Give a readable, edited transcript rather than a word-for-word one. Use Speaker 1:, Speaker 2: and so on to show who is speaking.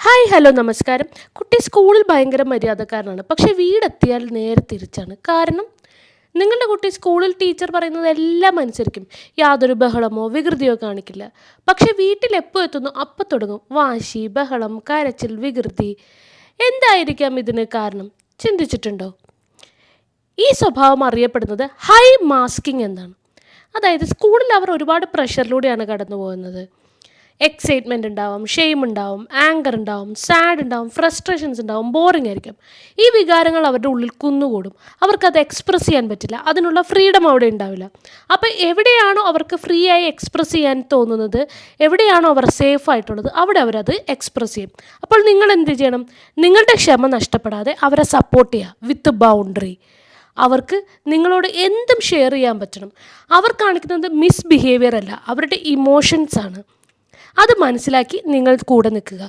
Speaker 1: Hi hello നമസ്കാരം. കുട്ടി സ്കൂളിൽ ഭയങ്കര മര്യാദക്കാരനാണ്, പക്ഷേ വീടെത്തിയാൽ നേരെ തിരിച്ചാണ്. കാരണം നിങ്ങളുടെ കുട്ടി സ്കൂളിൽ ടീച്ചർ പറയുന്നതെല്ലാം അനുസരിക്കും, യാതൊരു ബഹളമോ വികൃതിയോ കാണിക്കില്ല. പക്ഷേ വീട്ടിൽ എപ്പോൾ എത്തുന്നു അപ്പം തുടങ്ങും വാശി, ബഹളം, കരച്ചിൽ, വികൃതി. എന്തായിരിക്കാം ഇതിന് കാരണം? ചിന്തിച്ചിട്ടുണ്ടോ? ഈ സ്വഭാവം അറിയപ്പെടുന്നത് ഹൈ മാസ്കിംഗ് എന്നാണ്. അതായത് സ്കൂളിൽ അവർ ഒരുപാട് പ്രഷറിലൂടെയാണ് കടന്നു പോകുന്നത്. എക്സൈറ്റ്മെൻ്റ് ഉണ്ടാവും, ഷെയിം ഉണ്ടാവും, ആങ്കർ ഉണ്ടാവും, സാഡ് ഉണ്ടാവും, ഫ്രസ്ട്രേഷൻസ് ഉണ്ടാവും, ബോറിംഗ് ആയിരിക്കും. ഈ വികാരങ്ങൾ അവരുടെ ഉള്ളിൽ കുന്നുകൂടും. അവർക്കത് എക്സ്പ്രസ് ചെയ്യാൻ പറ്റില്ല, അതിനുള്ള ഫ്രീഡം അവിടെ ഉണ്ടാവില്ല. അപ്പോൾ എവിടെയാണോ അവർക്ക് ഫ്രീ ആയി എക്സ്പ്രസ് ചെയ്യാൻ തോന്നുന്നത്, എവിടെയാണോ അവർ സേഫ് ആയിട്ടുള്ളത്, അവിടെ അവരത് എക്സ്പ്രസ് ചെയ്യും. അപ്പോൾ നിങ്ങൾ എന്ത് ചെയ്യണം? നിങ്ങളുടെ ക്ഷമ നഷ്ടപ്പെടാതെ അവരെ സപ്പോർട്ട് ചെയ്യുക വിത്ത് ബൗണ്ടറി. അവർക്ക് നിങ്ങളോട് എന്തും ഷെയർ ചെയ്യാൻ പറ്റണം. അവർ കാണിക്കുന്നത് മിസ്ബിഹേവിയർ അല്ല, അവരുടെ ഇമോഷൻസ് ആണ്. അത് മനസ്സിലാക്കി നിങ്ങൾ കൂടെ നിൽക്കുക.